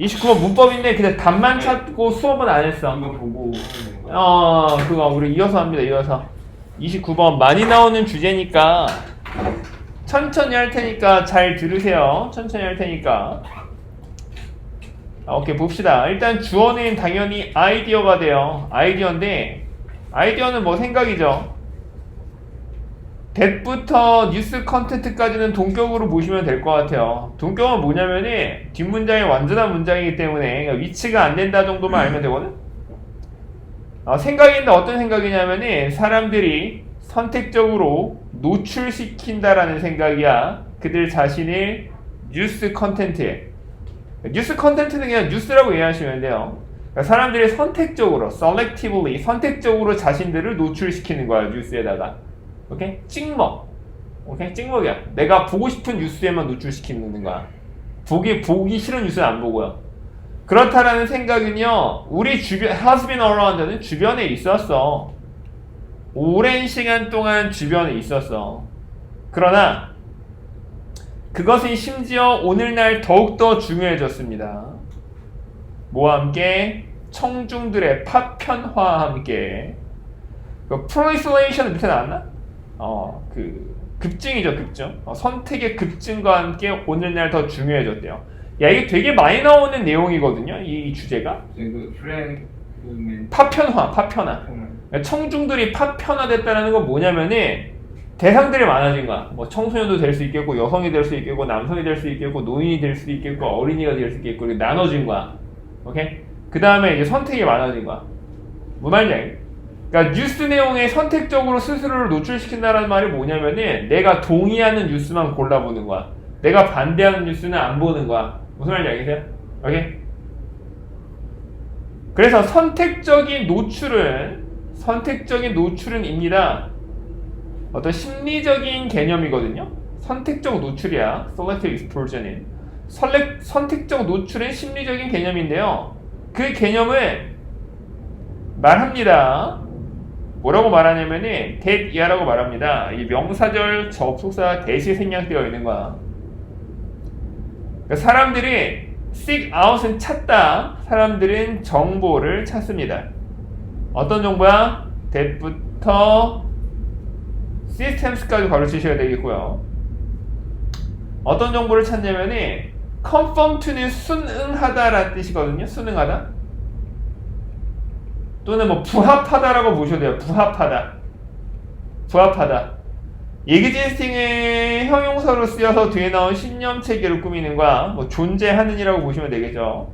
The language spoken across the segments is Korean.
29번 문법인데 그냥 답만 찾고 수업은 안 했어. 이거 보고 하는 거야? 그거 우리 이어서 합니다. 이어서 29번 많이 나오는 주제니까 천천히 할 테니까 잘 들으세요. 천천히 할 테니까. 오케이, 봅시다. 일단 주어는 당연히 아이디어가 돼요. 아이디어인데 아이디어는 뭐 생각이죠. that부터 뉴스 컨텐츠까지는 동격으로 보시면 될 것 같아요. 동격은 뭐냐면은 뒷문장이 완전한 문장이기 때문에 그러니까 위치가 안 된다 정도만 알면 되거든. 생각인데 어떤 생각이냐면은 사람들이 선택적으로 노출시킨다라는 생각이야. 그들 자신을 뉴스 컨텐츠에. 뉴스 컨텐츠는 그냥 뉴스라고 이해하시면 돼요. 그러니까 사람들이 선택적으로, selectively, 선택적으로 자신들을 노출시키는 거야, 뉴스에다가. 오케이? 찍먹. 오케이? 찍먹이야. 내가 보고 싶은 뉴스에만 노출시키는 거야. 보기 싫은 뉴스는 안 보고요. 그렇다라는 생각은요, 우리 주변, has been around는 주변에 있었어. 오랜 시간 동안 주변에 있었어. 그러나, 그것은 심지어 오늘날 더욱더 중요해졌습니다. 뭐와 함께? 청중들의 파편화와 함께. 그 proliferation은 밑에 나왔나? 급증이죠, 급증. 선택의 급증과 함께 오늘날 더 중요해졌대요. 야, 이게 되게 많이 나오는 내용이거든요, 이 주제가. 그 프레그멘트 파편화. 청중들이 파편화됐다는 건 뭐냐면은 대상들이 많아진 거야. 뭐 청소년도 될 수 있겠고, 여성이 될 수 있겠고, 남성이 될 수 있겠고, 노인이 될 수 있겠고, 어린이가 될 수 있겠고, 이렇게 나눠진 거야. 오케이? 그 다음에 이제 선택이 많아진 거야. 뭐 말인지 알겠지? 그러니까 뉴스 내용에 선택적으로 스스로를 노출시킨다는 말이 뭐냐면은 내가 동의하는 뉴스만 골라보는 거야. 내가 반대하는 뉴스는 안 보는 거야. 무슨 말인지 알겠어요? 오케이? 그래서 선택적인 노출은입니다. 어떤 심리적인 개념이거든요. 선택적 노출이야. selective exposure는. 선택적 노출은 심리적인 개념인데요. 그 개념을 말합니다. 뭐라고 말하냐면은 that이라고 말합니다. 이 명사절 접속사 that이 생략되어 있는 거야. 그러니까 사람들이 seek out은 찾다. 사람들은 정보를 찾습니다. 어떤 정보야? that부터 systems까지 가르치셔야 되겠고요. 어떤 정보를 찾냐면은 conform to는 순응하다라는 뜻이거든요. 순응하다. 또는 뭐 부합하다라고 보셔도 돼요. 부합하다. existing의 형용사로 쓰여서 뒤에 나온 신념 체계를 꾸미는 거야. 뭐 존재하는이라고 보시면 되겠죠.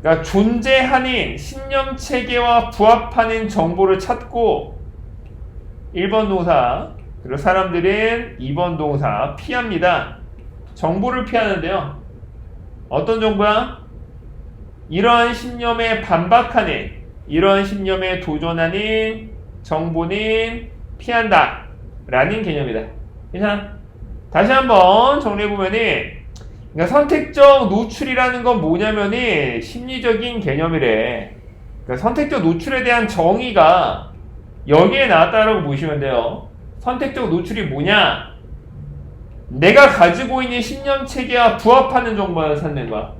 그러니까 존재하는 신념 체계와 부합하는 정보를 찾고 1번 동사, 그리고 사람들은 2번 동사 피합니다. 정보를 피하는데요. 어떤 정보야? 이러한 신념에 반박하는, 이러한 신념에 도전하는 정보는 피한다 라는 개념이다. 괜찮아? 다시 한번 정리해보면은, 그러니까 선택적 노출이라는 건 뭐냐면은 심리적인 개념이래. 그러니까 선택적 노출에 대한 정의가 여기에 나왔다라고 보시면 돼요. 선택적 노출이 뭐냐? 내가 가지고 있는 신념 체계와 부합하는 정보를 찾는 거야.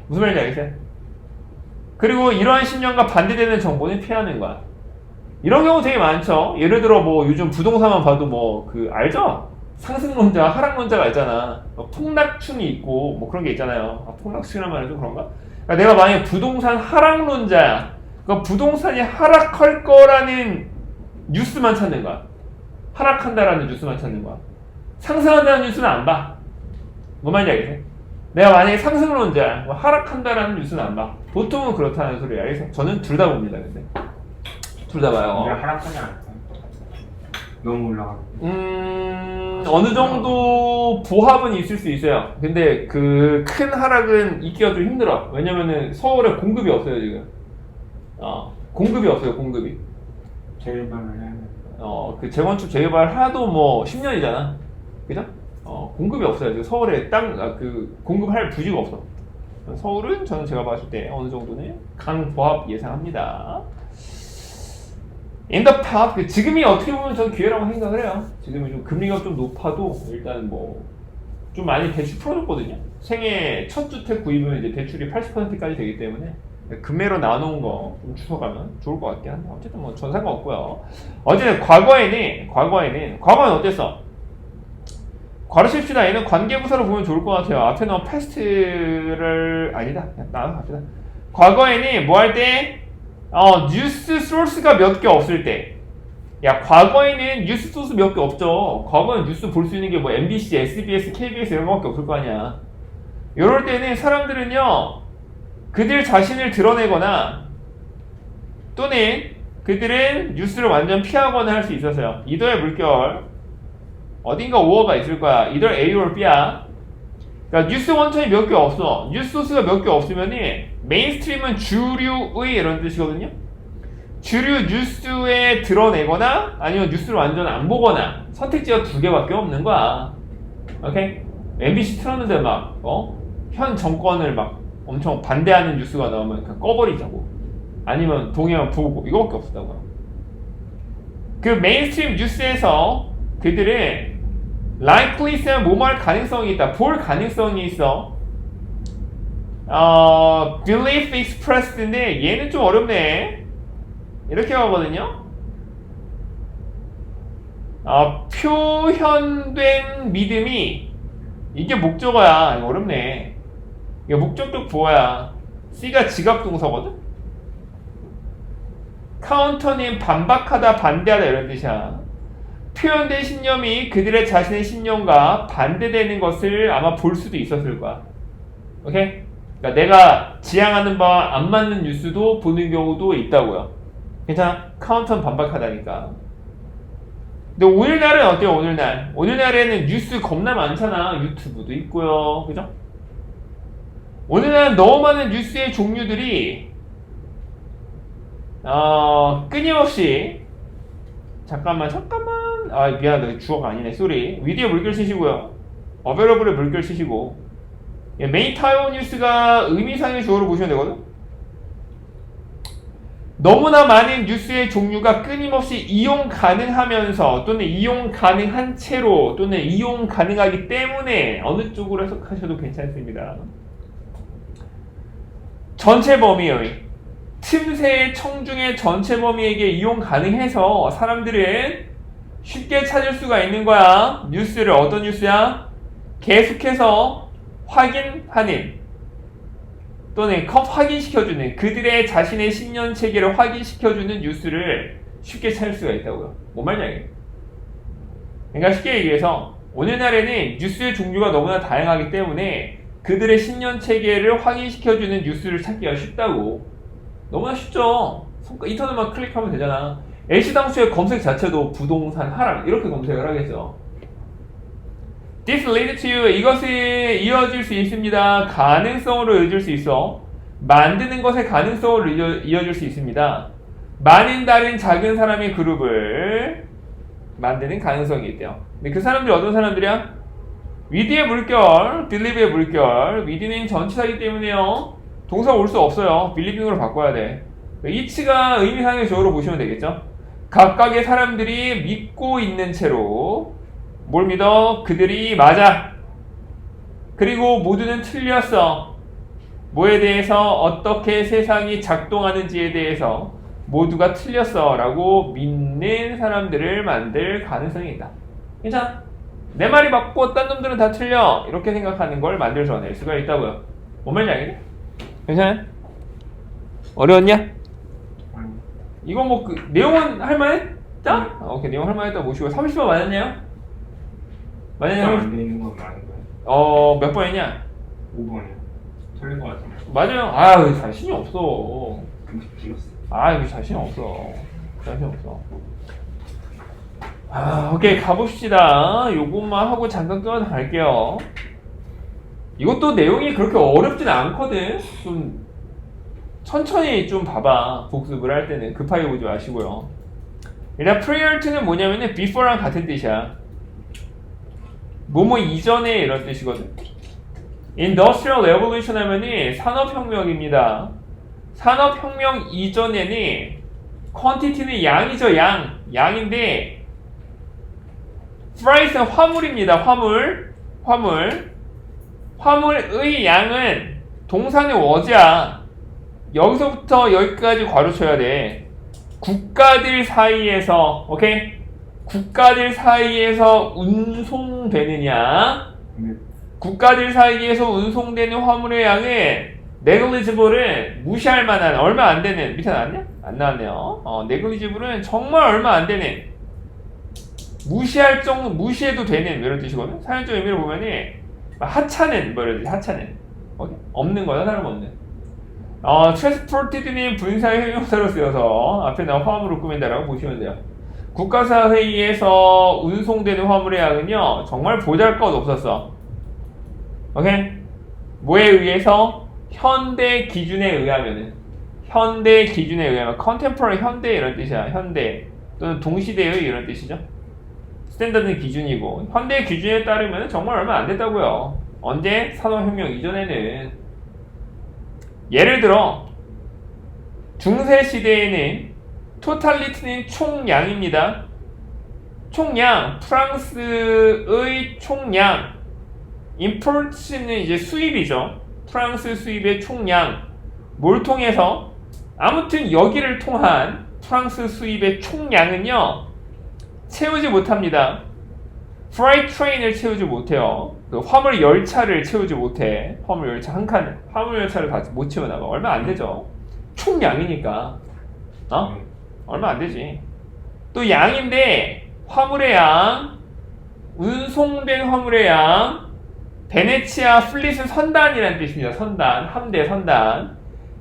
무슨 말인지 알겠어요? 그리고 이러한 신념과 반대되는 정보는 피하는 거야. 이런 경우 되게 많죠. 예를 들어 뭐 요즘 부동산만 봐도 뭐 알죠? 상승론자, 하락론자가 있잖아. 폭락충이 있고 뭐 그런 게 있잖아요. 폭락충이란 말은 좀 그런가? 그러니까 내가 만약에 부동산 하락론자야. 그러니까 부동산이 하락할 거라는 뉴스만 찾는 거야. 하락한다라는 뉴스만 찾는 거야. 상승한다는 뉴스는 안 봐. 뭐 말인지 알겠어요? 내가 만약에 상승론자야. 뭐 하락한다라는 뉴스는 안 봐. 보통은 그렇다는 소리야. 알겠어요? 저는 둘 다 봅니다. 근데 둘 다 봐요. 하락하지 않을까? 너무 올라가. 어느 정도 부합은 있을 수 있어요. 근데 그 큰 하락은 있기가 좀 힘들어. 왜냐면은 서울에 공급이 없어요 지금. 공급이 없어요. 공급이. 재개발을 해야 돼. 그 재건축 재개발 하도 뭐 10년이잖아. 그죠? 공급이 없어요. 지금 서울에 공급할 부지가 없어. 서울은 저는 제가 봤을 때 어느 정도는 강부합 예상합니다. In the past, 지금이 어떻게 보면 저는 기회라고 생각을 해요. 지금이 좀 금리가 좀 높아도 일단 뭐 좀 많이 대출 풀어줬거든요. 생애 첫 주택 구입은 이제 대출이 80%까지 되기 때문에 금매로 나눠놓은 거 좀 주워가면 좋을 것 같긴 한데 어쨌든 뭐 전 상관없고요. 어쨌든 과거에는 어땠어? 괄호 칩시다. 얘는 관계부사로 보면 좋을 것 같아요. 앞에 나온 패스트를 아니다. 그냥 나갑시다. 과거에는 뭐 할 때? 뉴스 소스가 몇 개 없을 때. 야, 과거에는 뉴스 소스 몇 개 없죠. 과거에 뉴스 볼 수 있는 게 뭐 MBC, SBS, KBS 이런 거밖에 없을 거 아니야. 이럴 때는 사람들은요, 그들 자신을 드러내거나 또는 그들은 뉴스를 완전 피하거나 할 수 있어서요. 이더의 물결 어딘가 오어가 있을 거야. 이더 A or B야. 그러니까 뉴스 원천이 몇 개 없어. 뉴스 소스가 몇 개 없으면은 메인스트림은 주류의 이런 뜻이거든요. 주류 뉴스에 드러내거나 아니면 뉴스를 완전 안 보거나 선택지가 두 개밖에 없는 거야. 오케이? MBC 틀었는데 막 현 정권을 막 엄청 반대하는 뉴스가 나오면 그냥 꺼버리자고. 아니면 동해만 보고 이거밖에 없었다고요. 그 메인스트림 뉴스에서 그들은 likely 쓰면 뭐뭐 할 가능성이 있다. 볼 가능성이 있어. belief expressed인데 얘는 좀 어렵네. 이렇게 가거든요. 표현된 믿음이 이게 목적어야. 이거 어렵네. 이게 목적격 보어야. C가 지각동사거든. 카운터는 반박하다, 반대하다 이런 뜻이야. 표현된 신념이 그들의 자신의 신념과 반대되는 것을 아마 볼 수도 있었을 거야. 오케이? 그러니까 내가 지향하는 바와 안 맞는 뉴스도 보는 경우도 있다고요. 괜찮아? 카운터는 반박하다니까. 근데 오늘날은 어때요? 오늘날에는 뉴스 겁나 많잖아. 유튜브도 있고요. 그죠? 오늘날은 너무 많은 뉴스의 종류들이 끊임없이 잠깐만 미안하다. 주어가 아니네. 쏘리. 위디어 물결 쓰시고요. 어베러블의 물결 쓰시고 메인 타이어 뉴스가 의미상의 주어로 보시면 되거든. 너무나 많은 뉴스의 종류가 끊임없이 이용 가능하면서 또는 이용 가능한 채로 또는 이용 가능하기 때문에 어느 쪽으로 해석하셔도 괜찮습니다. 전체 범위의 틈새의 청중의 전체 범위에게 이용 가능해서 사람들은 쉽게 찾을 수가 있는 거야. 뉴스를 어떤 뉴스야? 계속해서 확인하는 또는 확인시켜주는 그들의 자신의 신념 체계를 확인시켜주는 뉴스를 쉽게 찾을 수가 있다고요. 뭔 말이냐? 그러니까 쉽게 얘기해서 오늘날에는 뉴스의 종류가 너무나 다양하기 때문에 그들의 신념 체계를 확인시켜주는 뉴스를 찾기가 쉽다고. 너무나 쉽죠. 인터넷만 클릭하면 되잖아. H당수의 검색 자체도 부동산 하락 이렇게 검색을 하겠죠. This lead to 이것이 이어질 수 있습니다. 가능성으로 이어질 수 있어. 만드는 것의 가능성으로 이어질 수 있습니다. 많은 다른 작은 사람의 그룹을 만드는 가능성이 있대요. 근데 그 사람들이 어떤 사람들이야? with의 물결, believe의 물결. with는 전치사이기 때문에요. 동사 올 수 없어요. believing으로 바꿔야 돼. each가 의미상의 주어로 보시면 되겠죠. 각각의 사람들이 믿고 있는 채로 뭘 믿어? 그들이 맞아. 그리고 모두는 틀렸어. 뭐에 대해서 어떻게 세상이 작동하는지에 대해서 모두가 틀렸어 라고 믿는 사람들을 만들 가능성이 있다. 괜찮아? 내 말이 맞고 딴 놈들은 다 틀려 이렇게 생각하는 걸 만들어낼 수가 있다고요. 뭔 말인지 알겠니? 괜찮아? 어려웠냐? 이거 뭐 내용은 할만했다? 오케이, 내용 할만했다 모시고 30번 맞았냐요? 맞았냐요? 안 되는 건 많은 거야. 몇 번이냐? 5번이요. 틀린 거 같은데. 맞아요. 아유, 자신이 없어. 금방 찍었어. 아유, 자신 없어. 오케이, 가봅시다. 요것만 하고 잠깐 끊어갈게요. 이것도 내용이 그렇게 어렵진 않거든. 좀 천천히 좀 봐봐. 복습을 할 때는 급하게 보지 마시고요. 일단 prior to는 뭐냐면은 before랑 같은 뜻이야. 뭐뭐 이전에 이런 뜻이거든. Industrial Revolution 하면은 산업혁명입니다. 산업혁명 이전에는 quantity는 양이죠. 양인데 price는 화물입니다. 화물 화물의 양은 동사는 was야. 여기서부터 여기까지 괄호쳐야 돼. 국가들 사이에서, 오케이? 국가들 사이에서 운송되느냐? 네. 국가들 사이에서 운송되는 화물의 양은 negligible은 무시할 만한, 얼마 안 되는, 밑에 나왔냐? 안 나왔네요. negligible은 정말 얼마 안 되는, 무시할 정도, 무시해도 되는 이런 뜻이거든. 사용적 의미를 보면은 하찮은, 뭐 이런 뜻, 하찮은, 오케이? 없는 거야, 다름없는. transported는 분사의 형용사로 쓰여서 앞에 나온 화물을 꾸민다라고 보시면 돼요. 국가사 회의에서 운송되는 화물의 양은요 정말 보잘것없었어. 오케이? 뭐에 의해서? 현대 기준에 의하면은, 현대 기준에 의하면, contemporary 현대 이런 뜻이야. 현대 또는 동시대의 이런 뜻이죠. 스탠다드는 기준이고, 현대 기준에 따르면 정말 얼마 안 됐다고요. 언제? 산업혁명 이전에는. 예를 들어 중세 시대에는 토탈리티는 총량입니다. 총량, 프랑스의 총량. import는 이제 수입이죠. 프랑스 수입의 총량. 뭘 통해서? 아무튼 여기를 통한 프랑스 수입의 총량은요 채우지 못합니다. freight train을 채우지 못해요. 그 화물 열차를 채우지 못해. 화물 열차 한 칸, 화물 열차를 다 못 채워나가. 얼마 안 되죠. 총량이니까. 얼마 안 되지. 또 양인데 화물의 양, 운송된 화물의 양, 베네치아 플릿은 선단이라는 뜻입니다. 선단, 함대 선단.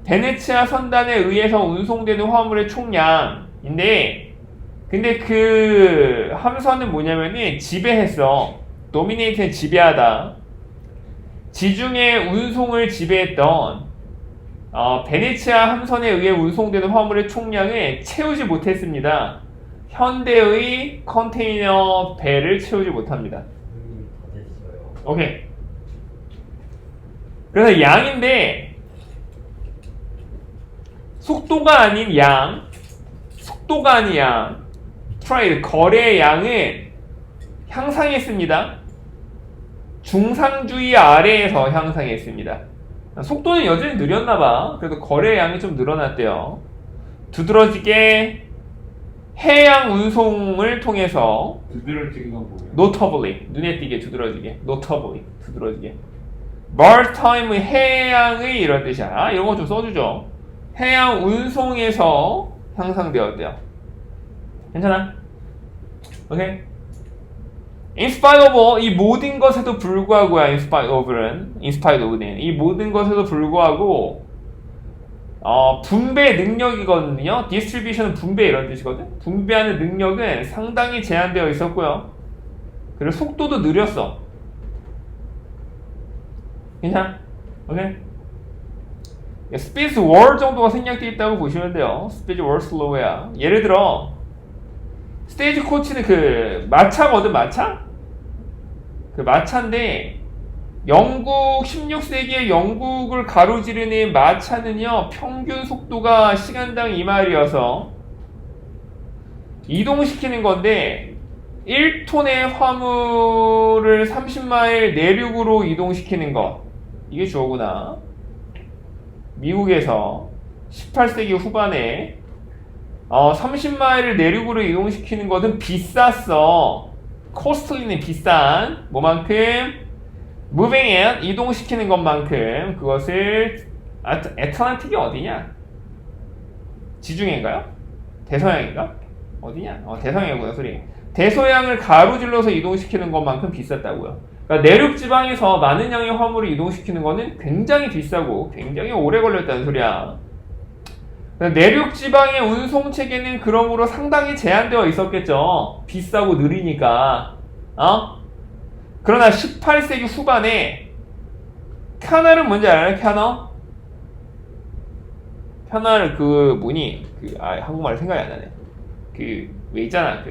베네치아 선단에 의해서 운송되는 화물의 총량인데, 근데 그 함선은 뭐냐면은 지배했어. 도미네이트는 지배하다. 지중해 운송을 지배했던 베네치아 함선에 의해 운송되는 화물의 총량을 채우지 못했습니다. 현대의 컨테이너 배를 채우지 못합니다. 오케이. 그래서 양인데 속도가 아닌 양, 속도가 아닌 양, 트레이드 거래의 양은 향상했습니다. 중상주의 아래에서 향상했습니다. 속도는 여전히 느렸나봐. 그래도 거래의 양이 좀 늘어났대요. 두드러지게 해양 운송을 통해서 두드러지기가 뭐예요? notably, 눈에 띄게 두드러지게, notably, 두드러지게. maritime, 해양의 이런 뜻이야. 이런 거 좀 써주죠. 해양 운송에서 향상되었대요. 괜찮아? 오케이? In spite of, 이 모든 것에도 불구하고야. in spite of는, 이 모든 것에도 불구하고 분배 능력이거든요. distribution은 분배 이런 뜻이거든. 분배하는 능력은 상당히 제한되어 있었고요. 그리고 속도도 느렸어. 괜찮아? 오케이? 스피드 월 정도가 생략되어 있다고 보시면 돼요. 스피드 월 슬로우야. 예를 들어 스테이지 코치는 그 마차거든. 마차? 그 마차인데 영국 16세기에 영국을 가로지르는 마차는요 평균 속도가 시간당 2마일이어서 이동시키는 건데 1톤의 화물을 30마일 내륙으로 이동시키는 거, 이게 주어구나. 미국에서 18세기 후반에 30마일을 내륙으로 이동시키는 것은 비쌌어. 코스트리는 비싼 뭐만큼? Moving it, 이동시키는 것만큼 그것을 애틀란틱이 어디냐? 지중해인가요? 대서양인가? 어디냐? 대서양이구나 소리. 대서양을 가로질러서 이동시키는 것만큼 비쌌다고요. 그러니까 내륙 지방에서 많은 양의 화물을 이동시키는 것은 굉장히 비싸고 굉장히 오래 걸렸다는 소리야. 내륙 지방의 운송 체계는 그러므로 상당히 제한되어 있었겠죠. 비싸고 느리니까. 그러나 18세기 후반에 캐널은 뭔지 알아요? 캐널 그 뭐니? 한국말 생각이 안 나네. 왜 있잖아.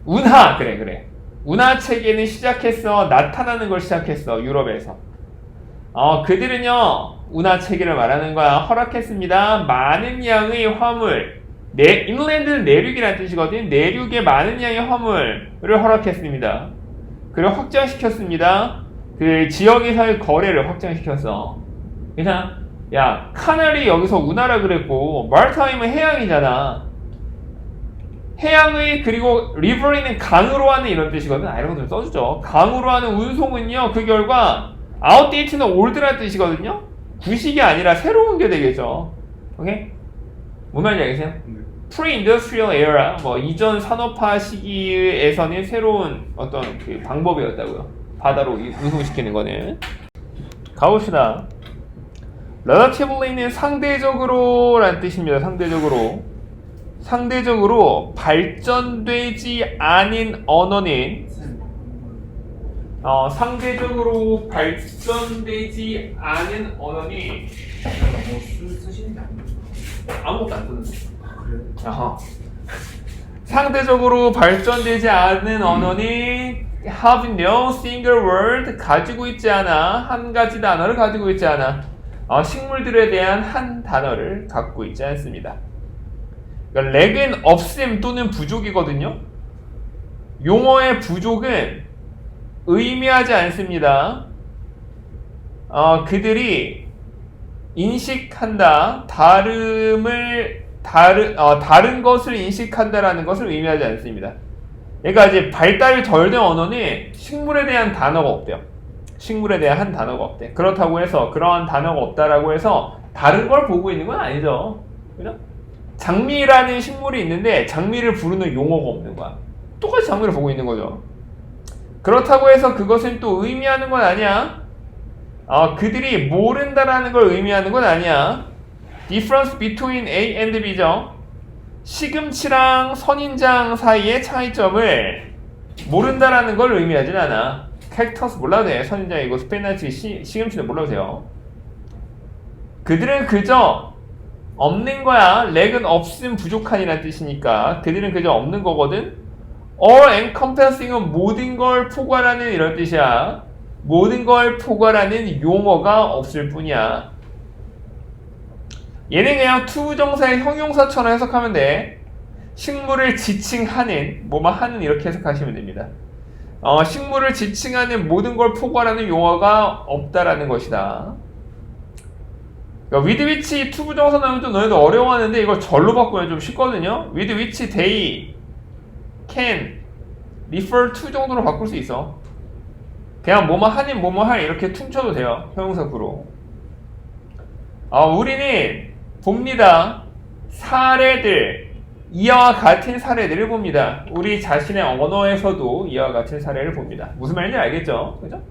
운하, 그래. 운하 체계는 나타나는 걸 시작했어. 유럽에서. 그들은요 운하 체계를 말하는 거야. 허락했습니다. 많은 양의 화물, 인랜드는 내륙이라는 뜻이거든. 내륙에 많은 양의 화물을 허락했습니다. 그리고 확장시켰습니다. 그 지역에서의 거래를 확장시켰어. 괜찮아? 야, 카나리 여기서 운하라 그랬고 마르타임은 해양이잖아. 해양의 그리고 리버리는 강으로 하는 이런 뜻이거든. 이런 거 좀 써주죠. 강으로 하는 운송은요, 그 결과 outdate는 ol드라는 뜻이거든요. 구식이 아니라 새로운 게 되겠죠. 오케이? 뭔 말인지 알겠어요? 네. pre-industrial era, 뭐 이전 산업화 시기에서는 새로운 어떤 그 방법이었다고요. 바다로 운송시키는 거는. 가봅시다. relatively는 상대적으로 라는 뜻입니다. 상대적으로 발전되지 않은 언어는 상대적으로 발전되지 않은 언어는 쓰시는 게 아니에요. 아무것도 안 쓰는데. 그래요? 아하. 상대적으로 발전되지 않은 언어는 have no single word, 가지고 있지 않아. 한 가지 단어를 가지고 있지 않아. 식물들에 대한 한 단어를 갖고 있지 않습니다. 그러니까 렉은 없음 또는 부족이거든요. 용어의 부족은 의미하지 않습니다. 그들이 인식한다, 다른 것을 인식한다라는 것을 의미하지 않습니다. 그러니까 이제 발달이 덜 된 언어는 식물에 대한 단어가 없대요. 식물에 대한 한 단어가 없대. 그렇다고 해서 그러한 단어가 없다라고 해서 다른 걸 보고 있는 건 아니죠. 그죠? 장미라는 식물이 있는데 장미를 부르는 용어가 없는 거야. 똑같이 장미를 보고 있는 거죠. 그렇다고 해서 그것은 또 의미하는 건 아니야. 그들이 모른다라는 걸 의미하는 건 아니야. difference between A and B죠. 시금치랑 선인장 사이의 차이점을 모른다라는 걸 의미하진 않아. 캡터스 몰라도 돼. 선인장이고 스페인나치 시금치는 몰라도 돼요. 그들은 그저 없는 거야. 렉은 없음 부족한이라는 뜻이니까 그들은 그저 없는 거거든. all encompassing은 모든 걸 포괄하는 이런 뜻이야. 모든 걸 포괄하는 용어가 없을 뿐이야. 얘는 그냥 투부정사의 형용사처럼 해석하면 돼. 식물을 지칭하는, 뭐뭐 하는 이렇게 해석하시면 됩니다. 식물을 지칭하는 모든 걸 포괄하는 용어가 없다라는 것이다. 그러니까 with which 투부정사 나오면 좀 너희도 어려워하는데 이걸 절로 바꾸면 좀 쉽거든요. with which they can refer to 정도로 바꿀 수 있어. 그냥 뭐뭐 하는 뭐뭐 할 이렇게 퉁쳐도 돼요. 형용사 구로. 우리는 봅니다. 사례들, 이와 같은 사례들을 봅니다. 우리 자신의 언어에서도 이와 같은 사례를 봅니다. 무슨 말인지 알겠죠? 그죠?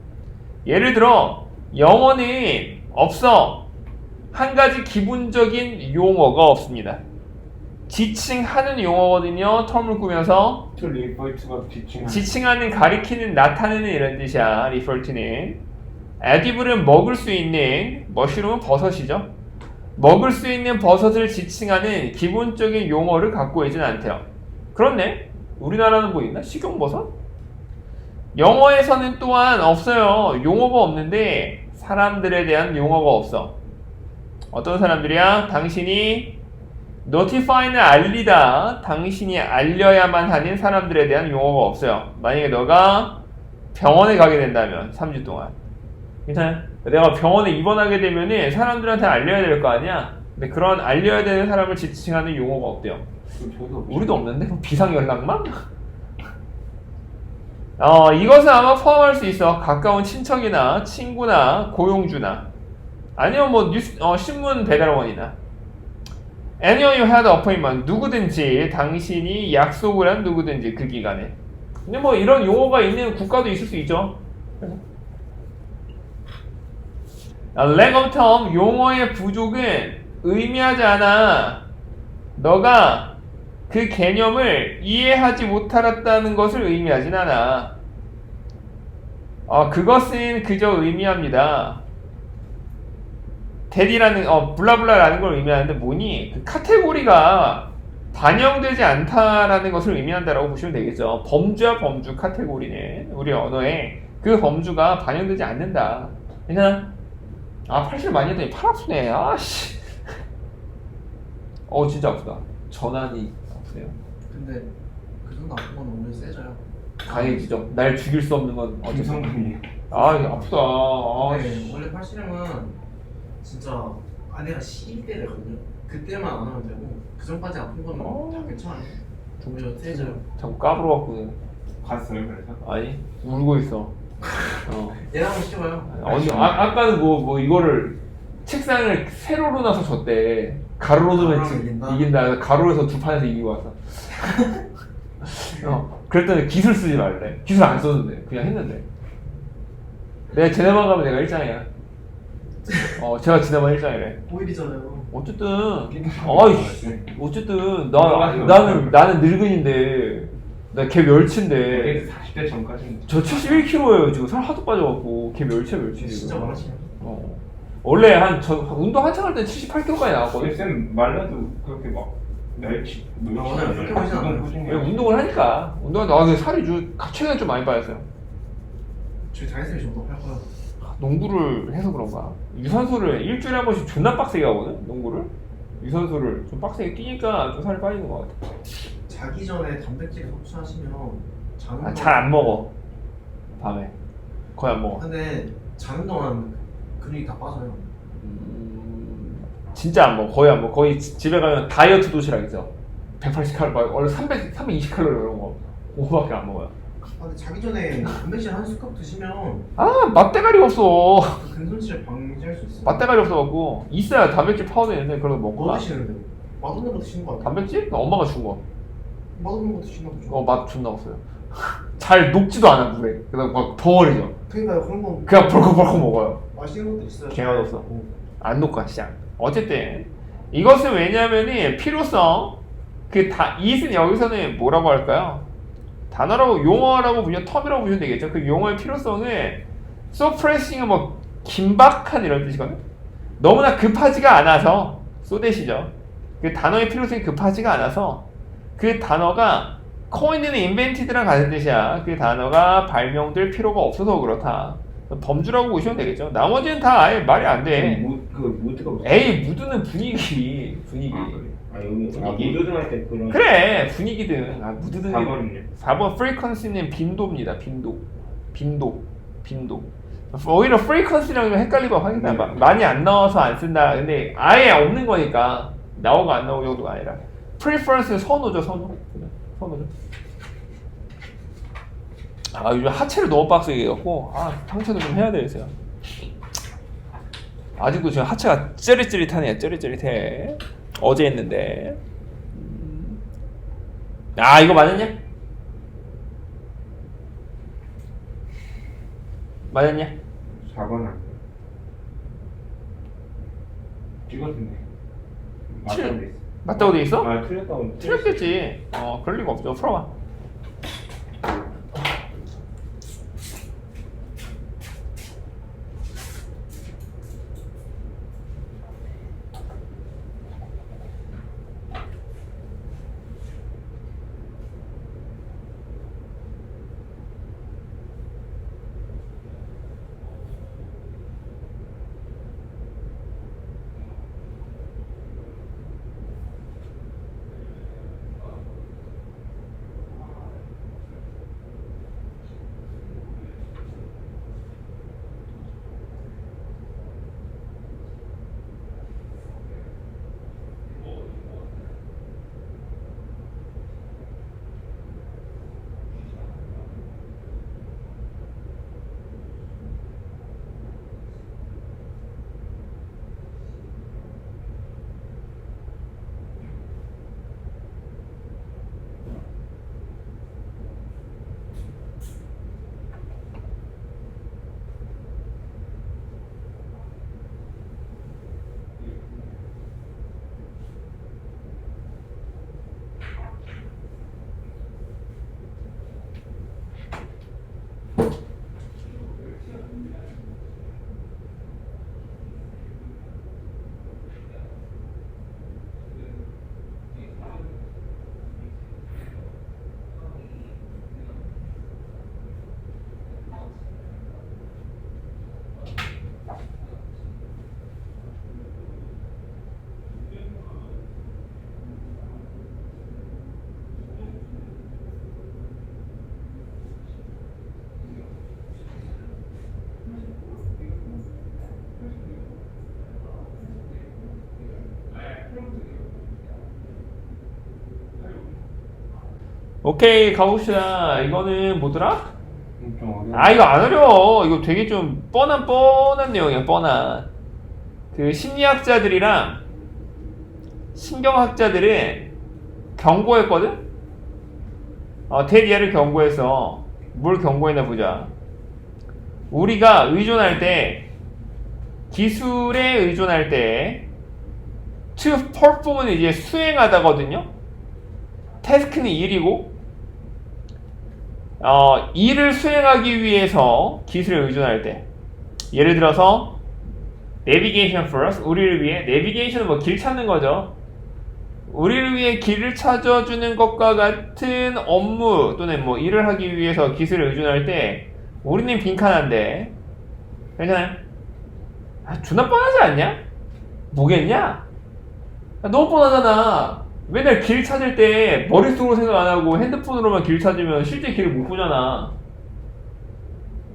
예를 들어 영어는 없어. 한 가지 기본적인 용어가 없습니다. 지칭하는 용어거든요. 텀을 꾸며서 to refer to가 지칭하는, 가리키는, 나타내는 이런 뜻이야. refer to는. 에디블은 먹을 수 있는, 머쉬룸은 버섯이죠. 먹을 수 있는 버섯을 지칭하는 기본적인 용어를 갖고 있지는 않대요. 그렇네. 우리나라는 뭐 있나? 식용버섯? 영어에서는 또한 없어요. 용어가 없는데 사람들에 대한 용어가 없어. 어떤 사람들이야? 당신이 notify는 알리다. 당신이 알려야만 하는 사람들에 대한 용어가 없어요. 만약에 너가 병원에 가게 된다면 3주 동안 괜찮아? 내가 병원에 입원하게 되면은 사람들한테 알려야 될 거 아니야? 근데 그런 알려야 되는 사람을 지칭하는 용어가 없대요. 우리도 없는데? 비상연락망? 이것은 아마 포함할 수 있어. 가까운 친척이나 친구나 고용주나 아니면 뭐 신문 배달원이나 anyone you had appointment, 누구든지 당신이 약속을 한 누구든지 그 기간에. 근데 뭐 이런 용어가 있는 국가도 있을 수 있죠. lack of term, 용어의 부족은 의미하지 않아. 너가 그 개념을 이해하지 못하였다는 것을 의미하진 않아. 그것은 그저 의미합니다. 대리라는 블라블라라는 걸 의미하는데 뭐니? 그 카테고리가 반영되지 않다라는 것을 의미한다라고 보시면 되겠죠. 범주야 범주 카테고리는 우리 언어에 그 범주가 반영되지 않는다. 괜찮아? 팔실 많이 했더니 팔 아프네. 아씨. 진짜 아프다. 전환이 아프네요. 근데 그 정도 아프면 오늘 세져요. 강해지죠. 날 죽일 수 없는 건 어쨌든. 김성근이에요. 아 이거 아프다. 아, 네, 원래 팔씨름은 진짜 내가 12대를 했거든요. 그때만 안 하면 되고 그 전까지 아픈 거는 다 괜찮아요. 오히려 세져요. 자꾸 까불어갖고. 갔어요 그래서? 아니 울고 있어. 얘랑 한번 시켜봐요. 아까는 뭐 이거를 책상을 세로로 나서 졌대. 가로로 두면 가로로 이긴다. 가로에서 두 판에서 이기고 왔어. 그랬더니 기술 쓰지 말래. 기술 안 썼는데 그냥 했는데. 내가 제네반 가면 내가 1장이야. 제가 지나면 1장이래. 오일이잖아요. 어쨌든 어쨌든 나는 늙은인데 나 걔 멸치인데 40대 전까지는 저 71kg예요 지금. 살 하도 빠져갖고 걔 멸치야 멸치 지금. 진짜 많으시네. 원래 운동 한창 할 때 78kg까지 나왔거든. 쌤 말라도 그렇게 막 날치 오늘 그렇게 보이진 않아요. 왜 운동을 하니까. 운동하는데 살이 최근에 좀 많이 빠졌어요. 저희 다이쌤이 좀 더 할 거예요. 농구를 해서 그런가. 유산소를 일주일에 한 번씩 존나 빡세게 하거든. 농구를. 유산소를 좀 빡세게 뛰니까 좀 살이 빠지는 것 같아. 자기 전에 단백질을 섭취하시면 자는 잘 안 먹어. 밤에 거의 안 먹어. 근데 자는 동안 근육이 다 빠져요. 진짜 안 먹어. 거의 안 먹어. 거의 집에 가면 다이어트 도시락 있어. 180칼로리, 원래 320칼로리 이런 거. 그거밖에 안 먹어요. 근데 자기 전에 단백질 한 스쿱 드시면 맛대가리 없어. 그 근손실을 방지할 수 있어요. 맛대가리 없어갖고 있어야 단백질 파우더 있는데 그런 거 먹고. 뭐 드시는데? 맛없는 거 드시는 거 같아요. 단백질? 엄마가 준 거. 맛없는 거 드시나 보죠. 맛 존나 없어요. 잘 녹지도 않아 물에. 그래서 막 덩어리죠. 그러니까요. 그런 건 그냥 벌컥벌컥 먹어요. 맛있는 것도 있어요. 개맛 없어. 안 녹아 시작. 어쨌든 이것은 왜냐면이 필요성. 이것은 여기서는 뭐라고 할까요? 단어라고 용어라고 부르면 텀이라고 부르면 되겠죠. 그 용어의 필요성은 suppressing은 뭐 긴박한 이런 뜻이거든요. 너무나 급하지가 않아서 소댓이죠. 그 단어의 필요성이 급하지가 않아서 그 단어가 coined는 invented랑 같은 뜻이야. 그 단어가 발명될 필요가 없어서 그렇다. 범주라고 보시면 되겠죠. 나머지는 다 아예 말이 안 돼. 그 무드가 무슨? 에이 무드는 분위기. 여기 분위기. 무드등 할때 그런. 그래 분위기든. 무드든. 4번은요? 4번 frequency는 빈도입니다. 빈도. 오히려 frequency랑 좀 헷갈리고 하니까 많이 안 나와서 안 쓴다. 근데 아예 없는 거니까 나오고 안 나오고 정도가 아니라 preference는 선호죠. 선호죠. 요즘 하체를 너무 빡세게 해갖고 상체도 좀 해야 되겠어요. 아직도 지금 하체가 찌릿찌릿하네요. 찌릿찌릿해. 어제 했는데. 이거 맞았냐? 맞았냐? 4번 안 돼. 찍었는데. 맞다고 돼 있어. 맞다고 돼 있어? 틀렸다고. 틀렸겠지. 그럴 리가 없죠. 풀어봐. 오케이, 가봅시다. 이거는 뭐더라? 좀 어려워. 아, 이거 안 어려워. 이거 되게 좀 뻔한 내용이야, 뻔한. 그 심리학자들이랑 신경학자들은 경고했거든? 테디아를 경고해서 뭘 경고했나 보자. 우리가 의존할 때, 기술에 의존할 때, to perform은 이제 수행하다거든요? 태스크는 일이고, 일을 수행하기 위해서 기술에 의존할 때, 예를 들어서 navigation first, 우리를 위해, navigation은 뭐 길 찾는 거죠. 우리를 위해 길을 찾아주는 것과 같은 업무 또는 뭐 일을 하기 위해서 기술에 의존할 때 우리는 빈칸한데, 괜찮아요? 존나 뻔하지 않냐? 뭐겠냐? 너무 뻔하잖아. 맨날 길 찾을 때 머릿속으로 생각 안 하고 핸드폰으로만 길 찾으면 실제 길을 못 보잖아.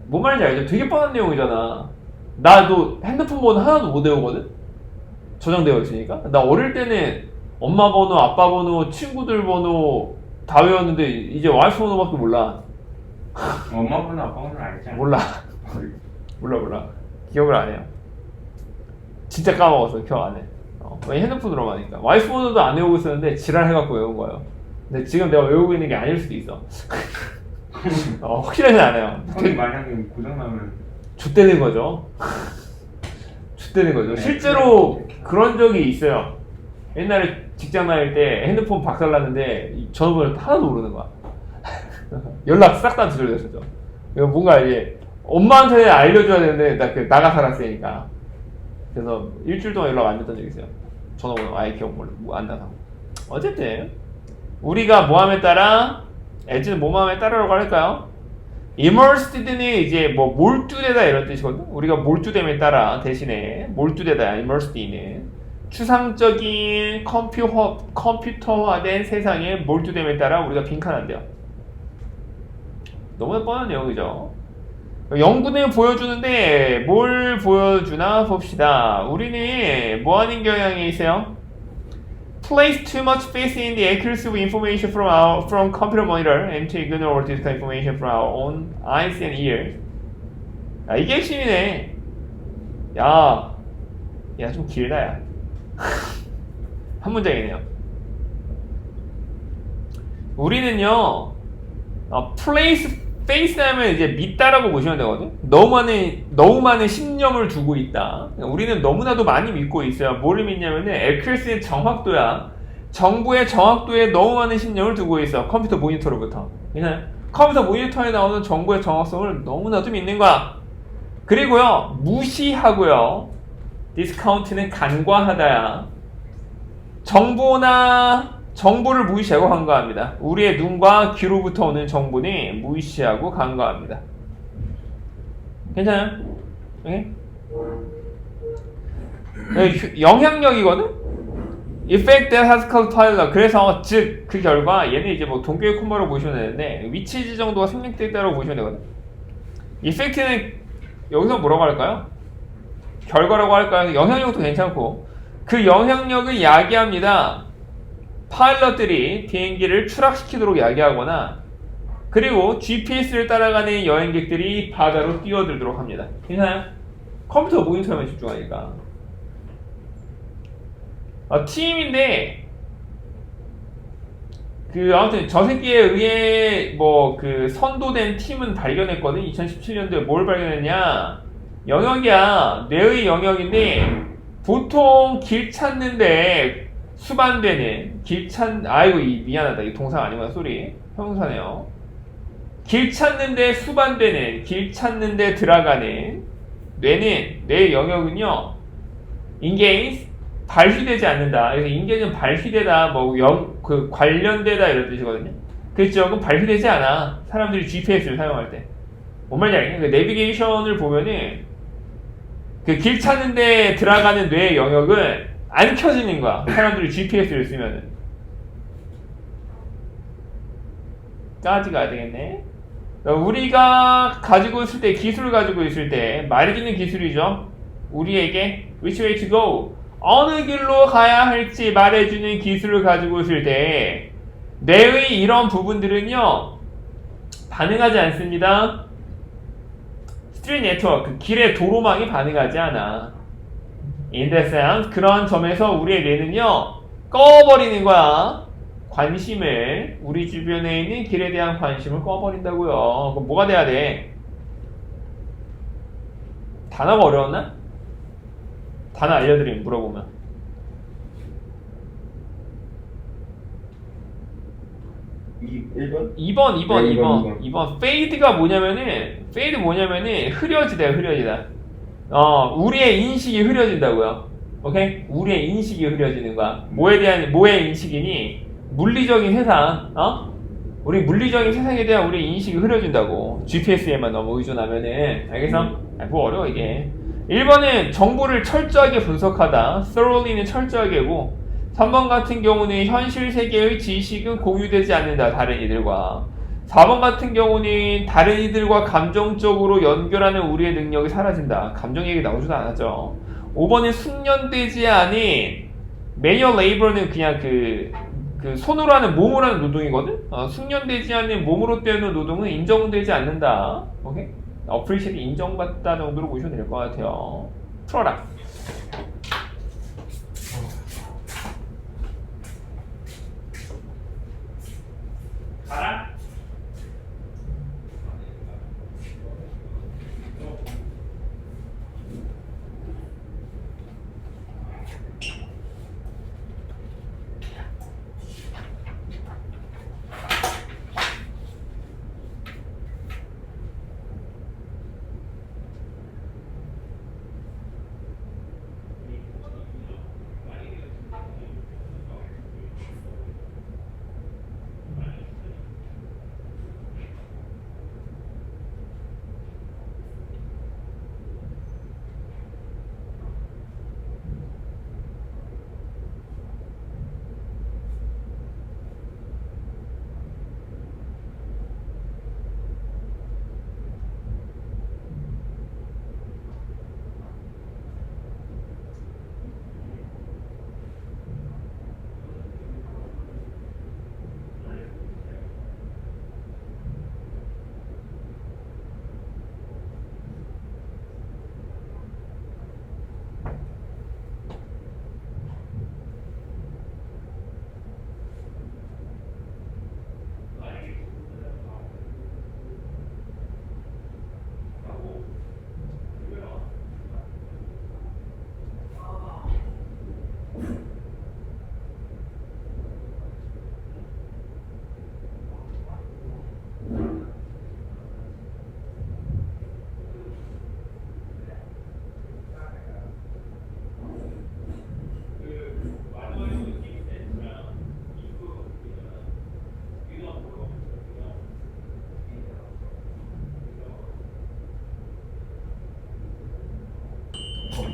뭔 말인지 알죠? 되게 뻔한 내용이잖아. 나도 핸드폰 번호 하나도 못 외우거든? 저장되어 있으니까. 나 어릴 때는 엄마 번호, 아빠 번호, 친구들 번호 다 외웠는데 이제 와이프 번호밖에 몰라. 엄마 번호 아빠 번호 알잖아. 몰라. 몰라. 기억을 안 해요. 진짜 까먹었어. 기억 안 해. 왜 핸드폰으로만 하니까. 와이프 번호도 안 외우고 있었는데 지랄해갖고 외운 거예요. 근데 지금 내가 외우고 있는 게 아닐 수도 있어. 확실하진 않아요. 형이 만약에 고장나면 좆되는 거죠. 좆되는 거죠. 실제로 그런 적이 있어요. 옛날에 직장 다닐 때 핸드폰 박살났는데 전화번호를 하나도 모르는 거야. 연락 싹 다 두절됐었죠. 이거 뭔가 이제 엄마한테 알려줘야 되는데 나가 살았으니까. 그래서 일주일 동안 연락 안 됐던 적이 있어요. 전화번호 아예 기억 안 나서. 어쨌든 우리가 뭐함에 따라, as는 뭐함에 따라라고 할까요? immersed는 이제 뭐 몰두되다 이런 뜻이거든. 우리가 몰두됨에 따라 대신에 몰두되다, immersed는 추상적인 컴퓨터화된 세상에 몰두됨에 따라 우리가 빈칸한대요. 너무나 뻔한 내용이죠. 연구는 보여주는데 뭘 보여주나 봅시다. 우리는 뭐하는 경향이 있어요? Place too much faith in the accuracy of information from computer monitor and to ignore this information from our own eyes and ears. 이게 핵심이네. 야, 좀 길다, 야. 한 문장이네요. 우리는요, place faith 하면 이제 믿다라고 보시면 되거든. 너무 많은 신념을 두고 있다. 우리는 너무나도 많이 믿고 있어요. 뭐를 믿냐면은 accuracy의 정확도야. 정보의 정확도에 너무 많은 신념을 두고 있어. 컴퓨터 모니터로부터. 그냥 컴퓨터 모니터에 나오는 정보의 정확성을 너무나도 믿는 거야. 그리고요, 무시하고요. 디스카운트는 간과하다야. 정보를 무시하고 간과합니다. 우리의 눈과 귀로부터 오는 정보는 무시하고 간과합니다. 괜찮아요? 네? 영향력이거든? Effect that has caused pilot. 그래서 즉 그 결과 얘는 이제 뭐 동교의 콤보로 보시면 되는데 위치 지정도가 생략됐다고 보시면 되거든. Effect는 여기서 뭐라고 할까요? 결과라고 할까요? 영향력도 괜찮고 그 영향력을 야기합니다. 파일럿들이 비행기를 추락시키도록 야기하거나 그리고 GPS를 따라가는 여행객들이 바다로 뛰어들도록 합니다. 괜찮아요? 컴퓨터 모니터에만 집중하니까. 팀인데 아무튼 저 새끼에 의해 뭐 선도된 팀은 발견했거든. 2017년도에 뭘 발견했냐? 영역이야. 뇌의 영역인데 보통 길 찾는데 수반되는 미안하다. 이 동사가 아니구나. 쏘리. 형용사네요. 길 찾는데 수반되는, 길 찾는데 들어가는 뇌의 영역은요, engage, 발휘되지 않는다. 그래서 engage는 발휘되다, 관련되다 이런 뜻이거든요. 그 지역은 발휘되지 않아. 사람들이 GPS를 사용할 때. 뭔 말인지 알겠냐? 내비게이션을 보면은 길 찾는데 들어가는 뇌의 영역은 안 켜지는 거야. 사람들이 GPS를 쓰면은. 까지 가야 되겠네. 우리가 가지고 있을 때, 기술을 가지고 있을 때 말해주는 기술이죠. 우리에게 which way to go, 어느 길로 가야 할지 말해주는 기술을 가지고 있을 때 뇌의 이런 부분들은요 반응하지 않습니다. 스트리트 네트워크, 길의 도로망이 반응하지 않아. In that sense, 그런 점에서 우리의 뇌는요 꺼버리는 거야. 관심을, 우리 주변에 있는 길에 대한 관심을 꺼버린다고요. 그럼 뭐가 돼야 돼? 단어가 어려웠나? 단어 알려드리면 물어보면 1번? 2번. 페이드가 뭐냐면은, 흐려지다. 우리의 인식이 흐려진다고요. 오케이? 우리의 인식이 흐려지는 거야. 뭐의 인식이니? 물리적인 세상, 우리 물리적인 세상에 대한 우리의 인식이 흐려진다고. GPS에만 너무 의존하면은. 알겠어? 뭐 어려워, 이게. 1번은 정보를 철저하게 분석하다. thoroughly는 철저하게고, 3번 같은 경우는 현실 세계의 지식은 공유되지 않는다. 다른 이들과. 4번 같은 경우는 다른 이들과 감정적으로 연결하는 우리의 능력이 사라진다. 감정 얘기 나오지도 않았죠. 5번은 숙련되지 않은 manual labor는 그냥 그 손으로 하는, 몸으로 하는 노동이거든? 숙련되지 않은 몸으로 때우는 노동은 인정되지 않는다. 오케이? appreciate 인정받다 정도로 보시면 될 것 같아요. 풀어라. 가라.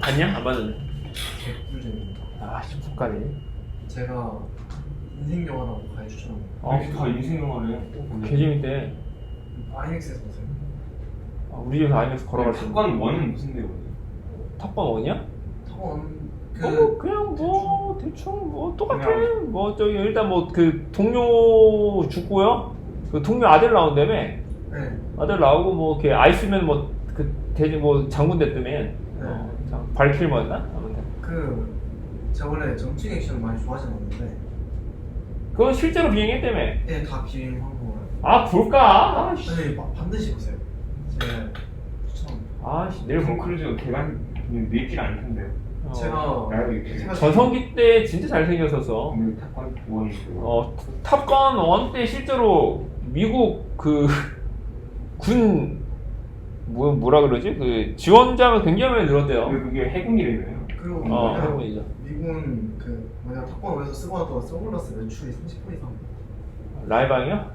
봤냐? 안 봤는데. 개꿀잼입니다. 아, 10분까지. 제가 인생 영화라고 가해 추천합니다. 이렇게 다 인생 영화래요. 개 재밌대. 아이맥스에서 보세요. 우리 집에서 아이맥스 걸어갈 수 있는. 탑건 1은 무슨 내용이에요? 탑건 원이야? 탑원 그냥 뭐 대충 뭐 똑같아. 뭐 저기 일단 뭐 그 동료 죽고요. 그 동료 아들 나온다며. 네. 아들 나오고 뭐 이렇게 아이스맨 뭐 그 대지 뭐 장군 됐다며. 발킬머였나? 아무튼. 제가 원래 정치 액션 많이 좋아하진 않는데. 그건 실제로 비행했다며. 네, 다 비행한 거라요. 아 볼까? 아씨. 네, 반드시 보세요. 제가 추천합니다. 아씨 내일 톰 볼까? 크루즈가 개간 늙질 않을 텐데요. 제가 전성기 때 진짜 잘생겼었어. 근데 탑건 1이 탑건 1 때 실제로 미국 그 군 뭐라 그러지? 그 지원자가 굉장히 많이 늘었대요. 그게 해군이래요. 그리고 해군이죠. 미군 탑건 원에서 쓰고 나서 선글라스 매출이 30% 이상. 라이방이요?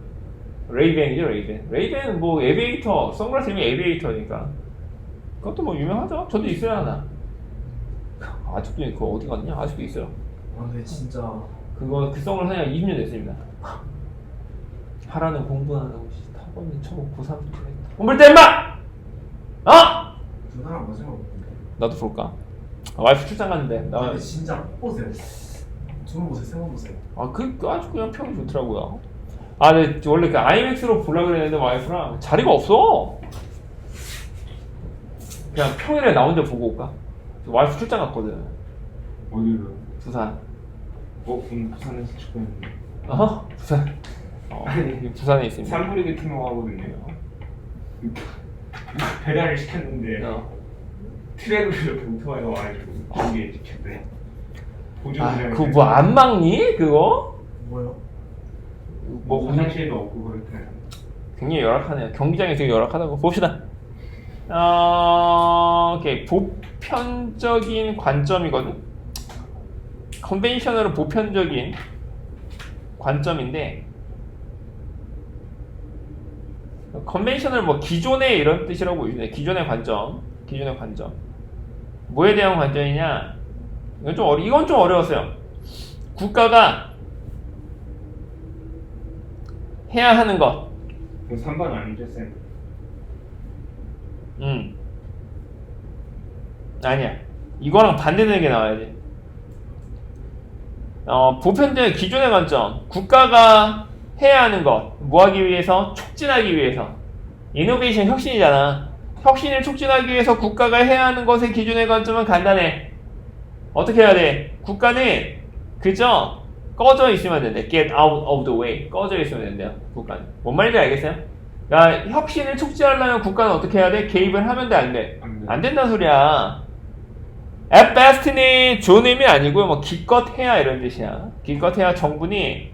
레이벤이죠, 레이벤. 레이벤은 뭐 에비에이터, 선글라스 이름이 에비에이터니까. 그것도 뭐 유명하죠. 저도 있어요 하나. 아직도 그거 어디 갔냐? 아직도 있어요. 아, 근데 진짜 그 선글라스 한 20년 됐습니다. 하라는 공부 안 하고 탑건이 처음 고3 공부를 때 임마! 두 사람 마지막. 나도 볼까? 와이프 출장 갔는데 근데 진짜 꼭 보세요. 두번 보세요, 세 번 보세요. 아주 그냥 평이 좋더라고요. 근데 원래 그 IMAX로 보려고 그랬는데 와이프랑 자리가 없어. 그냥 평일에 나 혼자 보고 올까? 와이프 출장 갔거든. 어디로? 부산. 오늘 부산에서 축구했는데. 부산. 부산에 있습니다. 삼부리그 팀하고 하거든요. 배달을 시켰는데 트랙으로 이렇게 오토바이가 와가지고 거기에 찍혔대. 그거 뭐 안 막니? 그거? 뭐요? 뭐 화장실도 없고 그렇대. 굉장히 열악하네요. 경기장이 되게 열악하다고 봅시다. 오케이. 보편적인 관점이거든. 컨벤셔널은 보편적인 관점인데, 컨벤셔널 뭐 기존의 이런 뜻이라고 보이네. 기존의 관점. 뭐에 대한 관점이냐? 이건 좀 어려웠어요. 국가가 해야 하는 것. 3번 아니죠, 쌤? 아니야. 이거랑 반대되는 게 나와야지. 보편적인 기존의 관점. 국가가 해야 하는 것. 뭐 하기 위해서? 촉진하기 위해서. 이노베이션 혁신이잖아. 혁신을 촉진하기 위해서 국가가 해야 하는 것의 기존의 관점은 간단해. 어떻게 해야 돼? 국가는 그저 꺼져 있으면 된대. Get out of the way. 꺼져 있으면 된대요. 국가는. 뭔 말인지 알겠어요? 그러니까 혁신을 촉진하려면 국가는 어떻게 해야 돼? 개입을 하면 돼? 안 돼? 안 된다는 소리야. At best는 좋은 의미 아니고요. 뭐 기껏 해야 이런 뜻이야. 기껏 해야 정부니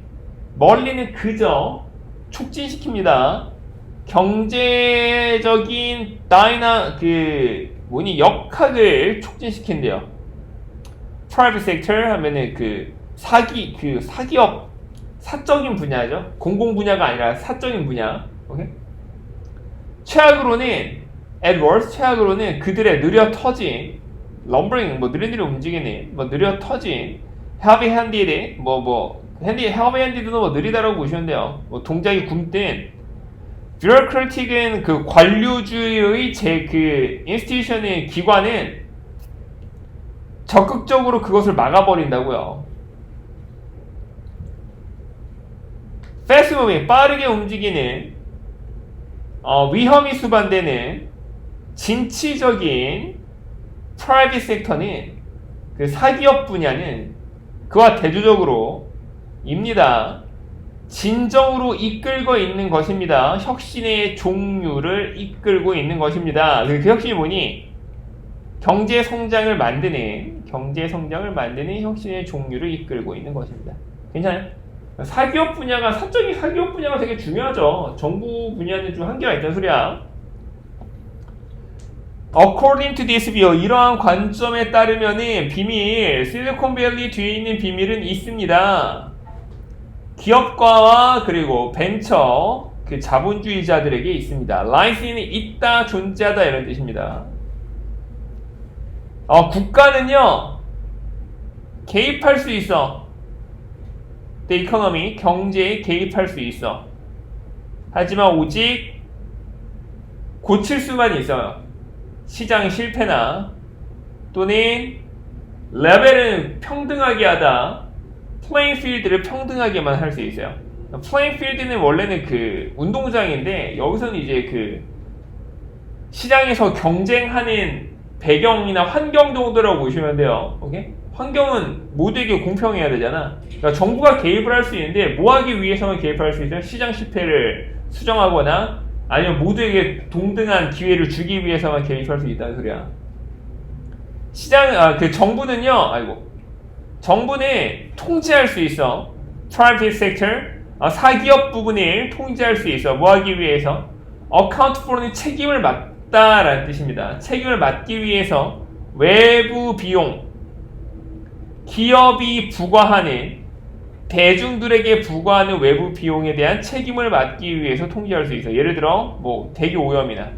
멀리는 그저 촉진시킵니다. 경제적인 역학을 촉진시킨대요. Private sector 하면은 사기업, 사적인 분야죠. 공공 분야가 아니라 사적인 분야. 오케이? 최악으로는 그들의 느려 터진 럼버링, 느릿느릿 움직이는, 느려 터진 heavy-handed, heavy-handed도 느리다라고 보시면 돼요. 동작이 굼뜬 bureaucratic은 그 관료주의의 institution의 기관은 적극적으로 그것을 막아버린다고요. fast moving, 빠르게 움직이는, 위험이 수반되는 진취적인 프라이빗 섹터는 그 사기업 분야는 그와 대조적으로 입니다. 진정으로 이끌고 있는 것입니다. 혁신의 종류를 이끌고 있는 것입니다. 그 혁신이 뭐니? 경제 성장을 만드는 혁신의 종류를 이끌고 있는 것입니다. 괜찮아요? 사기업 분야가, 사적인 사기업 분야가 되게 중요하죠. 정부 분야는 좀 한계가 있다는 소리야. According to this view, 이러한 관점에 따르면은 실리콘밸리 뒤에 있는 비밀은 있습니다. 기업가와 그리고 벤처, 자본주의자들에게 있습니다. license는 있다, 존재하다 이런 뜻입니다. 국가는요, 개입할 수 있어. The economy, 경제에 개입할 수 있어. 하지만 오직 고칠 수만 있어요. 시장 실패나 또는 레벨은 평등하게 하다, 플레잉 필드를 평등하게만 할 수 있어요. 플레잉 필드는 원래는 운동장인데 여기서는 이제 시장에서 경쟁하는 배경이나 환경 정도라고 보시면 돼요. 오케이? 환경은 모두에게 공평해야 되잖아. 그러니까 정부가 개입을 할 수 있는데 뭐 하기 위해서만 개입할 수 있어요? 시장 실패를 수정하거나 아니면 모두에게 동등한 기회를 주기 위해서만 개입할 수 있다는 소리야. 정부는 통제할 수 있어. Private sector, 사기업 부분을 통제할 수 있어. 뭐 하기 위해서? Account for는 책임을 맡다라는 뜻입니다. 책임을 맡기 위해서 외부 비용, 기업이 부과하는, 대중들에게 부과하는 외부 비용에 대한 책임을 맡기 위해서 통제할 수 있어. 예를 들어 대기 오염이나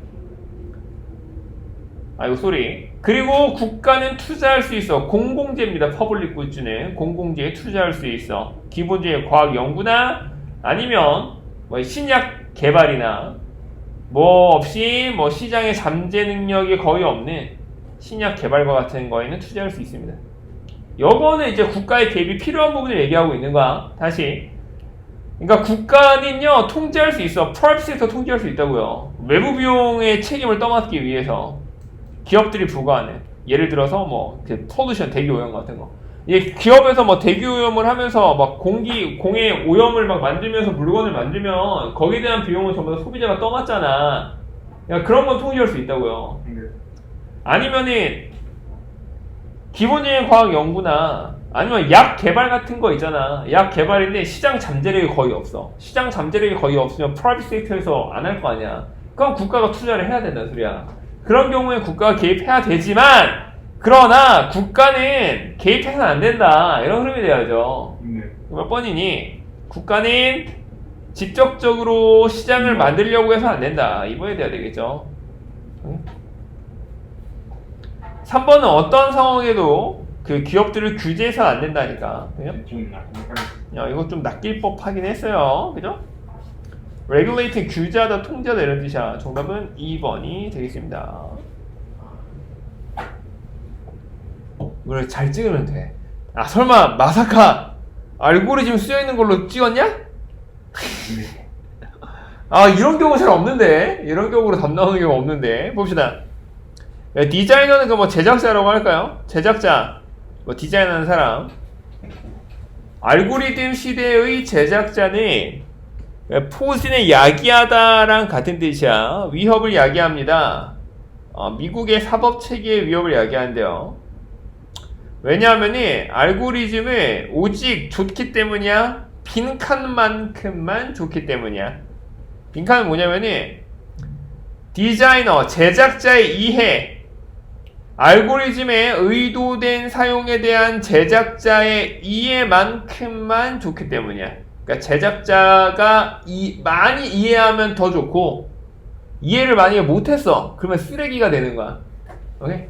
그리고 국가는 투자할 수 있어. 공공재입니다. 퍼블릭 굿즈는 공공재에 투자할 수 있어. 기본적인 과학 연구나 아니면 신약 개발이나 없이 시장의 잠재 능력이 거의 없는 신약 개발과 같은 거에는 투자할 수 있습니다. 요거는 이제 국가의 개입이 필요한 부분을 얘기하고 있는 거야. 다시. 그러니까 국가는요, 통제할 수 있어. 프라이빗 섹터 통제할 수 있다고요. 외부 비용의 책임을 떠맡기 위해서 기업들이 부과하는. 예를 들어서 뭐, 폴루션, 대기 오염 같은 거. 이게 기업에서 뭐 대기 오염을 하면서 막 공해 오염을 막 만들면서 물건을 만들면 거기에 대한 비용은 전부 다 소비자가 떠맡잖아. 그러니까 그런 건 통제할 수 있다고요. 아니면은 기본적인 과학 연구나 아니면 약 개발 같은 거 있잖아. 약 개발인데 시장 잠재력이 거의 없어. 시장 잠재력이 거의 없으면 프라이빗 섹터에서 안 할 거 아니야. 그럼 국가가 투자를 해야 된다는 소리야. 그런 경우에 국가가 개입해야 되지만 그러나 국가는 개입해서는 안 된다. 이런 흐름이 돼야죠. 몇 번이니? 국가는 직접적으로 시장을 만들려고 해서 안 된다. 이번에 돼야 되겠죠. 3번은 어떤 상황에도 그 기업들을 규제해서 안 된다니까. 그죠? 야, 이거 좀 낚일 법하긴 했어요. 그죠? regulate, 규제하다, 통제하다 이런 뜻이야. 정답은 2번이 되겠습니다. 이걸 잘 찍으면 돼. 아, 설마 마사카 알고리즘 쓰여있는 걸로 찍었냐? 아, 이런 경우 잘 없는데. 이런 경우로 답 나오는 경우 없는데. 봅시다. 디자이너는 그 뭐 제작자라고 할까요? 제작자, 뭐 디자인하는 사람. 알고리즘 시대의 제작자는 포진을 야기하다랑 같은 뜻이야. 위협을 야기합니다. 미국의 사법 체계의 위협을 야기한대요. 왜냐하면은 알고리즘은 오직 좋기 때문이야. 빈칸만큼만 좋기 때문이야. 빈칸은 뭐냐면은 디자이너, 제작자의 이해, 알고리즘의 의도된 사용에 대한 제작자의 이해만큼만 좋기 때문이야. 그러니까 제작자가 많이 이해하면 더 좋고 이해를 만약에 못했어. 그러면 쓰레기가 되는 거야. 오케이?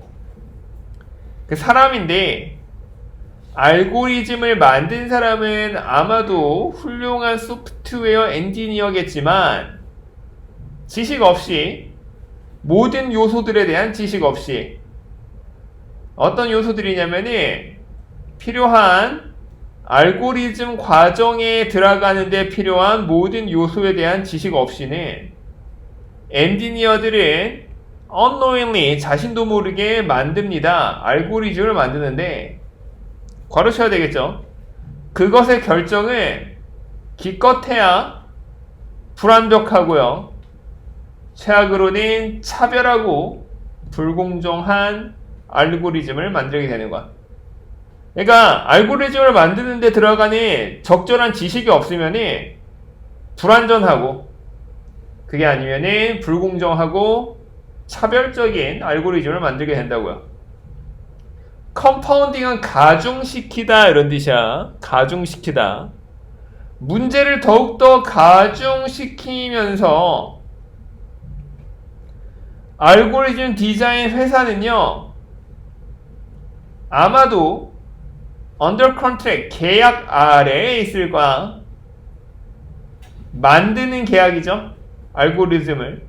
그 사람인데 알고리즘을 만든 사람은 아마도 훌륭한 소프트웨어 엔지니어겠지만 지식 없이 모든 요소들에 대한 지식 없이 어떤 요소들이냐면은 필요한 알고리즘 과정에 들어가는데 필요한 모든 요소에 대한 지식 없이는 엔지니어들은 unknowingly 자신도 모르게 만듭니다. 알고리즘을 만드는데 괄호쳐야 되겠죠. 그것의 결정을 기껏해야 불완벽하고요. 최악으로는 차별하고 불공정한 알고리즘을 만들게 되는 거야. 그러니까 알고리즘을 만드는 데 들어가는 적절한 지식이 없으면은 불완전하고 그게 아니면은 불공정하고 차별적인 알고리즘을 만들게 된다고요. 컴파운딩은 가중시키다 이런 뜻이야. 가중시키다. 문제를 더욱더 가중시키면서 알고리즘 디자인 회사는요, 아마도 under contract, 계약 아래에 있을 거야. 만드는 계약이죠. 알고리즘을.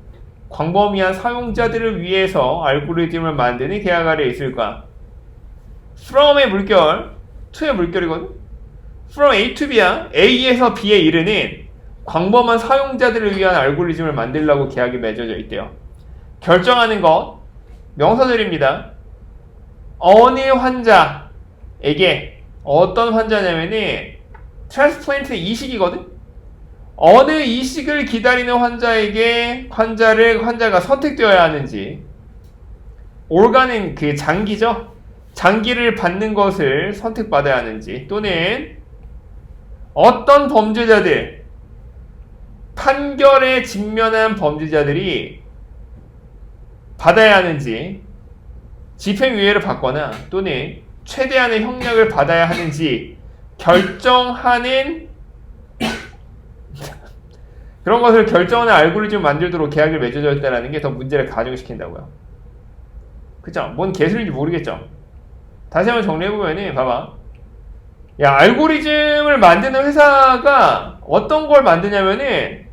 광범위한 사용자들을 위해서 알고리즘을 만드는 계약 아래에 있을 거야. from의 물결, to의 물결이거든. from A to B야. A에서 B에 이르는 광범한 사용자들을 위한 알고리즘을 만들려고 계약이 맺어져 있대요. 결정하는 것, 명사절입니다. 어느 환자에게, 어떤 환자냐면은 트랜스플랜트 이식이거든. 어느 이식을 기다리는 환자에게 환자가 선택되어야 하는지, organ은 그 장기죠. 장기를 받는 것을 선택받아야 하는지, 또는 어떤 범죄자들, 판결에 직면한 범죄자들이 받아야 하는지, 집행유예를 받거나 또는 최대한의 형량을 받아야 하는지 결정하는 그런 것을 결정하는 알고리즘을 만들도록 계약을 맺어져 있다는 게 더 문제를 가중시킨다고요. 그쵸? 뭔 개소리인지 모르겠죠? 다시 한번 정리해보면은 봐봐. 야, 알고리즘을 만드는 회사가 어떤 걸 만드냐면은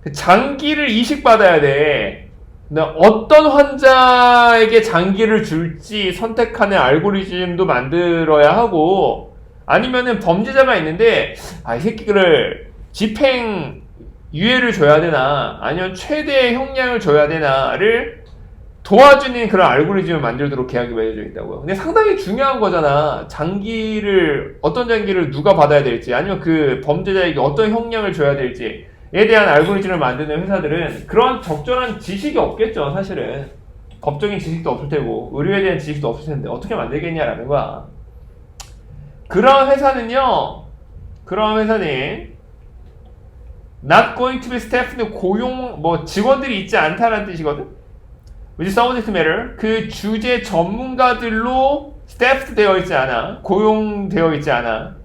그 장기를 이식받아야 돼. 근데 어떤 환자에게 장기를 줄지 선택하는 알고리즘도 만들어야 하고, 아니면은 범죄자가 있는데 이 새끼를 집행 유예를 줘야 되나 아니면 최대의 형량을 줘야 되나를 도와주는 그런 알고리즘을 만들도록 계약이 맺어져 있다고요. 근데 상당히 중요한 거잖아. 어떤 장기를 누가 받아야 될지, 아니면 그 범죄자에게 어떤 형량을 줘야 될지에 대한 알고리즘을 만드는 회사들은 그런 적절한 지식이 없겠죠, 사실은. 법적인 지식도 없을 테고, 의료에 대한 지식도 없을 텐데, 어떻게 만들겠냐라는 거야. 그런 회사는 not going to be staffed, 직원들이 있지 않다라는 뜻이거든? with subject matter, 그 주제 전문가들로 staffed 되어 있지 않아, 고용되어 있지 않아.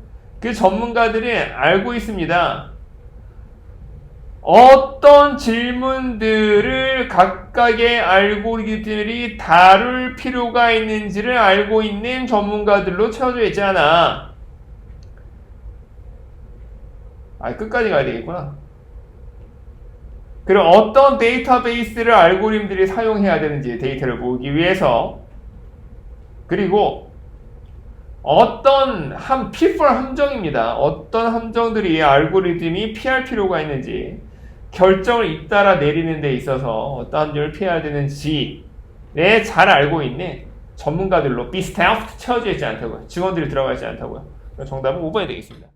그 전문가들은 알고 있습니다. 어떤 질문들을 각각의 알고리즘들이 다룰 필요가 있는지를 알고 있는 전문가들로 채워져 있지 않아. 끝까지 가야 되겠구나. 그리고 어떤 데이터베이스를 알고리즘들이 사용해야 되는지, 데이터를 모으기 위해서. 그리고 어떤 P4 함정입니다. 어떤 함정들이 이 알고리즘이 피할 필요가 있는지, 결정을 잇따라 내리는 데 있어서 어떤 함정을 피해야 되는지에 잘 알고 있는 전문가들로 be staffed 채워져 있지 않다고요. 직원들이 들어가 있지 않다고요. 정답은 5번이 되겠습니다.